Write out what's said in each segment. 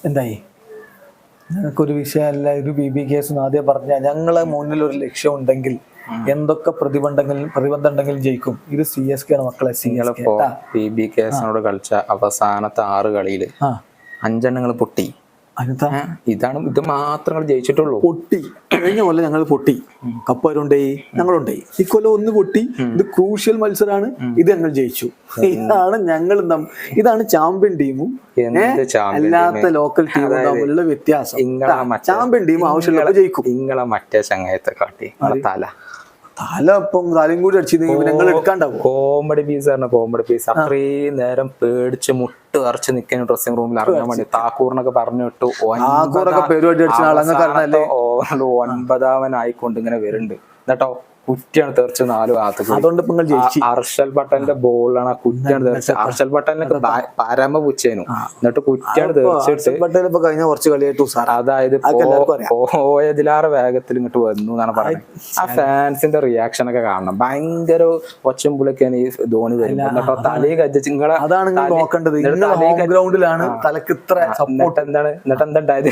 എന്തായി? ഞങ്ങൾക്കൊരു വിഷയമല്ല, ഒരു BB കേസ് ആദ്യം പറഞ്ഞാൽ ഞങ്ങളെ മുന്നിൽ ഒരു ലക്ഷ്യം ഉണ്ടെങ്കിൽ എന്തൊക്കെ പ്രതിബന്ധം ഉണ്ടെങ്കിലും ജയിക്കും. ഇത് CSK ആണ് മക്കളെ. BB കേസിനോട് കളിച്ച അവസാനത്തെ 6 കളിയില് 5 എണ്ണങ്ങൾ പൊട്ടി. ഇത് മാത്രങ്ങൾ ജയിച്ചിട്ടുള്ളൂ. പൊട്ടി. കഴിഞ്ഞ കൊല്ലം ഞങ്ങൾ പൊട്ടി, കപ്പാരുണ്ടായി, ഞങ്ങളുണ്ടായി. ഇക്കൊല്ലം ഒന്ന് പൊട്ടി. ഇത് ക്രൂഷ്യൽ മത്സരമാണ്, ഇത് ഞങ്ങൾ ജയിച്ചു. ഇതാണ് ചാമ്പ്യൻ ടീമും അല്ലാത്ത ലോക്കൽ ടീമും തമ്മിലുള്ള വ്യത്യാസം. ചാമ്പ്യൻ ടീം ആവശ്യമുള്ള ജയിക്കും. നിങ്ങളെ മറ്റേ ചങ്ങയത്തെ കാട്ടി തല ഇപ്പം തലയും കൂടി അടിച്ചിരുന്നെങ്കിൽ ഞങ്ങൾ എടുക്കാണ്ടാവും. കോമഡി പീസ് അത്രയും നേരം പേടിച്ച് മുട്ട് അറച്ച് നിൽക്കുന്ന ഡ്രസ്സിംഗ് റൂമിൽ ഇറങ്ങാൻ വേണ്ടി താക്കൂറിനൊക്കെ പറഞ്ഞു വിട്ടു. പരിപാടി അടിച്ച 9ാമനായിക്കൊണ്ട് ഇങ്ങനെ വരുന്നുണ്ട് എന്നിട്ടോ. കുറ്റിയാണ് തെറിച്ച് 4 ഭാഗത്തേക്ക്. അതുകൊണ്ട് ഹർഷൽ പട്ടേലിന്റെ ബോളിലാണ് ആ കുറ്റിയാണ് തെറിച്ച്. ഹർഷൽ പട്ടേലിനൊക്കെ പരമ പുച്ചേനു. എന്നിട്ട് കുറ്റിയാണ് തെറിച്ചിട്ട് കഴിഞ്ഞ കുറച്ച് കളിയായിട്ട് അതായത് പോയതിലാറെ വേഗത്തിൽ ഇങ്ങോട്ട് വന്നു എന്നാണ് പറയുന്നത്. ആ ഫാൻസിന്റെ റിയാക്ഷൻ ഒക്കെ കാണണം. ഭയങ്കര ഒച്ചമ്പുളൊക്കെയാണ് ഈ ധോണി വരുന്നത്. എന്നിട്ടോ തലയെ കജ്ജിച്ച് എന്താണ് എന്നിട്ട് എന്താണ്ടായത്?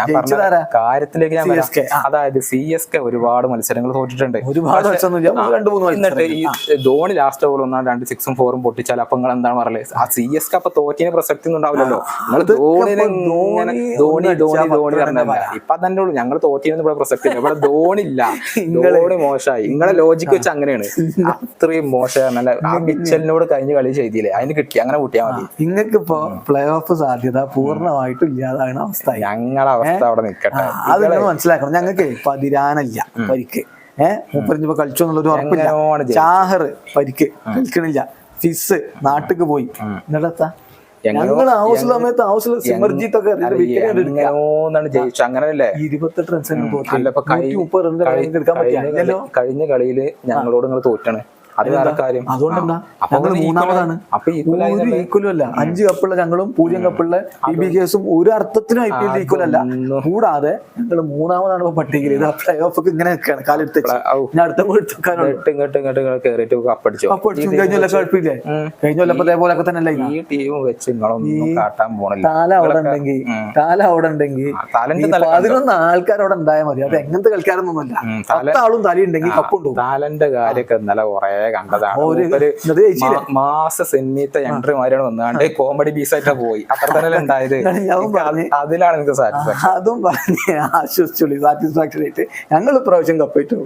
ഞാൻ പറഞ്ഞ കാര്യത്തിലേക്ക് അതായത് CSK ഒരുപാട് മത്സരങ്ങൾ തോറ്റിട്ടുണ്ട്. എന്നിട്ട് ഈ ധോണി ലാസ്റ്റ് ഓവർ 2 6ഉം 4ഉം പൊട്ടിച്ചാൽ അപ്പൊ നിങ്ങൾ എന്താണ് പറയുന്നത്? ആ CSK അപ്പൊ തോറ്റിന് പ്രസക്തി ഒന്നും ഉണ്ടാവില്ലല്ലോ. നിങ്ങൾ ധോണി പറഞ്ഞല്ല. ഇപ്പൊ തന്നെ ഉള്ളൂ ഞങ്ങൾ തോറ്റിനൊന്നും ഇവിടെ പ്രസക്തി ഇല്ല. ഇവിടെ ധോണി ഇല്ല, ധോണി മോശമായി. നിങ്ങളെ ലോജിക്ക് വെച്ച് അങ്ങനെയാണ്. അത്രയും മോശമാണ്. ആ മിച്ചലിനോട് കഴിഞ്ഞ കളി ചെയ്തില്ലേ, അതിന് കിട്ടി, അങ്ങനെ കൂട്ടിയാൽ മതി. നിങ്ങൾക്ക് ഇപ്പൊ പ്ലേ ഓഫ് സാധ്യത പൂർണ്ണമായിട്ടും ഇല്ലാതാണ് അവസ്ഥ. ഞങ്ങളെ അവസ്ഥ അവിടെ നിൽക്കട്ടെ. മനസ്സിലാക്കണം. ഞങ്ങൾക്ക് പതിരാനല്ല പരിക്ക്. മുപ്പറിഞ്ഞപ്പോ കളിച്ചു എന്നുള്ളൊരു ഉറപ്പില്ല. ചാഹറ് പരിക്ക് കളിക്കണില്ല. ഫിസ് നാട്ടിക്ക് പോയി. എന്നിട്ടാ ഞങ്ങൾ ആവശ്യ സമയത്ത് ആവശ്യമുള്ള സിമർജിത്ത് ഒക്കെ 28 റൺസിന് കഴിഞ്ഞ കളിയില് ഞങ്ങളോട് നിങ്ങൾ തോറ്റാണ്. അത് വേറെ കാര്യം. അതുകൊണ്ടെന്താ ഞങ്ങൾ മൂന്നാമതാണ്. ഈക്വലും അല്ല. 5 കപ്പുള്ള ഞങ്ങളും 0 കപ്പുള്ള BB കേസും ഒരു അർത്ഥത്തിനും IPL ഈക്വൽ അല്ല. കൂടാതെ ഞങ്ങൾ മൂന്നാമതാണ് ഇപ്പൊ പട്ടികയിൽ. ഇത് പ്ലേ ഓഫ് ഒക്കെ ഇങ്ങനെ കാലെടുത്ത് കഴിഞ്ഞ കുഴപ്പമില്ലേ? കഴിഞ്ഞ കൊല്ലം അതേപോലൊക്കെ തന്നെ അല്ലേ ഈ ടീം വെച്ച് നിങ്ങളൊന്നും കാട്ടാൻ പോണില്ല. താല അവിടെ ഉണ്ടെങ്കിൽ 11 ആൾക്കാരവിടെ ഉണ്ടായാൽ മതി. അത് എങ്ങനത്തെ കളിക്കാരൊന്നുമല്ല. 10 ആളും തലയുണ്ടെങ്കിൽ കപ്പുണ്ടോ? താലന്റെ കാര്യമൊക്കെ ഇന്നലെ കുറെ കണ്ടതാണ്. മാസ സെമീത്തെ എൻട്രിമാരാണ് വന്നാണ്ട് കോമഡി പീസായിട്ട് പോയി. അത്ര തന്നെ ഉണ്ടായത്. അതിലാണ് എനിക്ക് സാറ്റിസ്ഫാക്ഷൻ. അതും പറഞ്ഞ് ആശ്വസിച്ചുള്ളൂ. സാറ്റിസ്ഫാക്ഷൻ ആയിട്ട് ഞങ്ങൾ പ്രാവശ്യം കപ്പയിട്ടു.